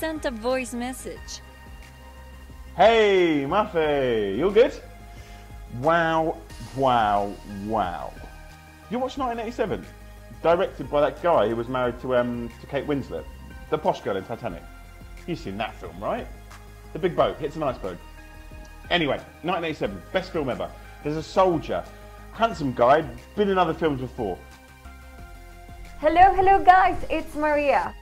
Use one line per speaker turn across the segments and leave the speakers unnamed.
sent a voice message.
Hey, Muffy, you all good? Wow, wow, wow. You watched 1987? Directed by that guy who was married to Kate Winslet, the posh girl in Titanic. You've seen that film, right? The big boat hits an iceberg. Anyway, 1987, best film ever. There's a soldier, handsome guy, been in other films before.
Hello guys, it's Maria.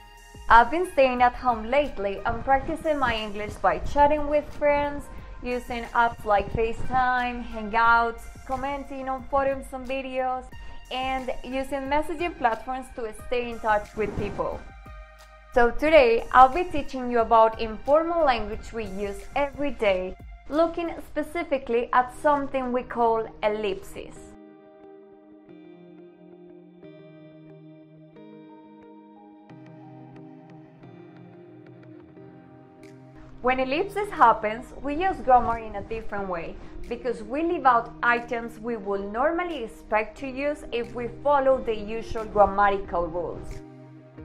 I've been staying at home lately and practicing my English by chatting with friends, using apps like FaceTime, Hangouts, commenting on forums and videos, and using messaging platforms to stay in touch with people. So today, I'll be teaching you about informal language we use every day, looking specifically at something we call ellipses. When ellipsis happens, we use grammar in a different way because we leave out items we would normally expect to use if we follow the usual grammatical rules.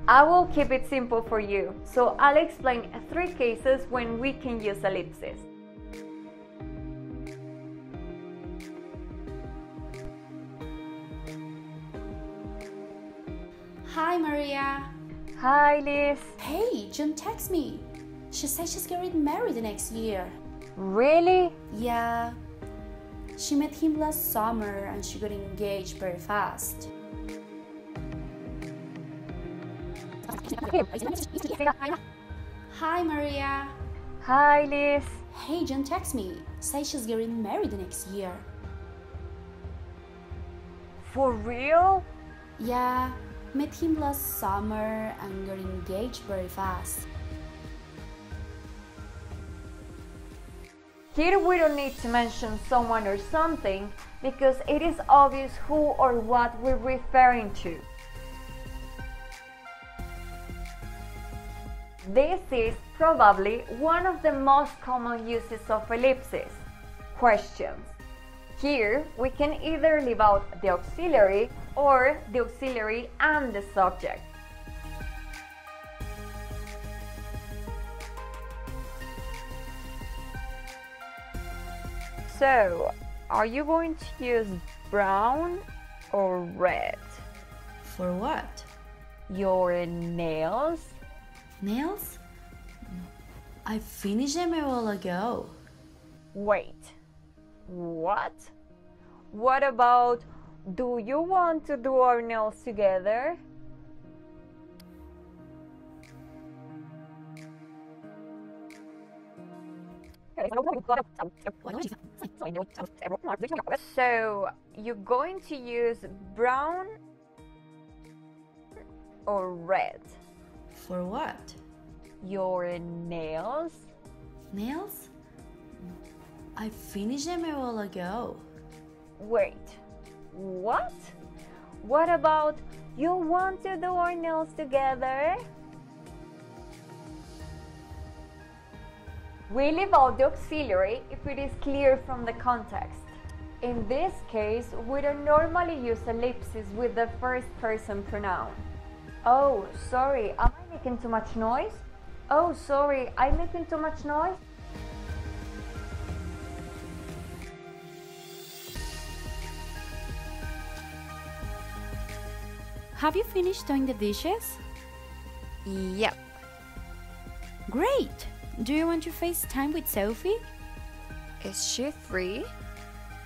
I will keep it simple for you, so I'll explain 3 cases when we can use ellipses.
Hi Maria.
Hi Liz.
Hey, June texted me. She said she's getting married next year.
Really?
Yeah. She met him last summer and she got engaged very fast. Hi Maria.
Hi Liz.
Hey, June texted me. Say she's getting married next year.
For real?
Yeah. Met him last summer and got engaged very fast.
Here we don't need to mention someone or something because it is obvious who or what we're referring to. This is probably one of the most common uses of ellipses. Questions. Here we can either leave out the auxiliary or the auxiliary and the subject. So, are you going to use brown or red?
For what?
Your nails?
Nails? I finished them a while ago.
Wait, what? What about, do you want to do our nails together? So, you're going to use brown or red?
For what?
Your nails?
Nails? I finished them a while ago.
Wait, what? What about, you want to do our nails together? We leave out the auxiliary if it is clear from the context. In this case, we don't normally use ellipses with the first person pronoun. Oh, sorry, am I making too much noise? Oh, sorry, I'm making too much noise?
Have you finished doing the dishes?
Yep.
Great! Do you want to FaceTime with Sophie?
Is she free?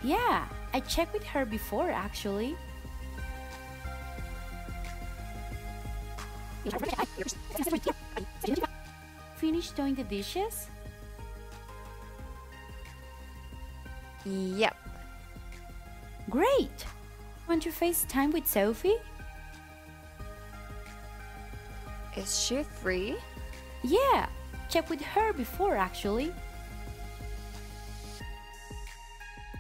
Yeah, I checked with her before actually. Finished doing the dishes?
Yep.
Great! Want to FaceTime with Sophie?
Is she free?
Yeah, checked with her before actually.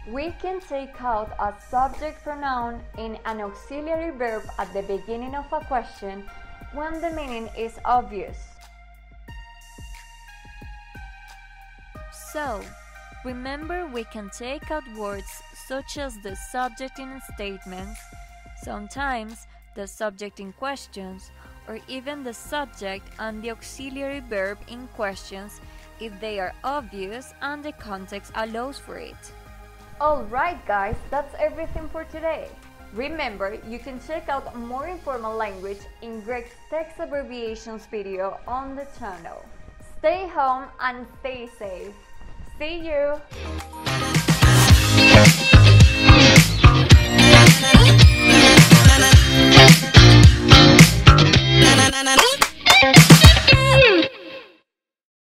We can take out a subject pronoun in an auxiliary verb at the beginning of a question when the meaning is obvious.
So, remember we can take out words such as the subject in statements, sometimes the subject in questions, or even the subject and the auxiliary verb in questions if they are obvious and the context allows for it.
Alright guys, that's everything for today. Remember, you can check out more informal language in Greg's text abbreviations video on the channel. Stay home and stay safe. See you!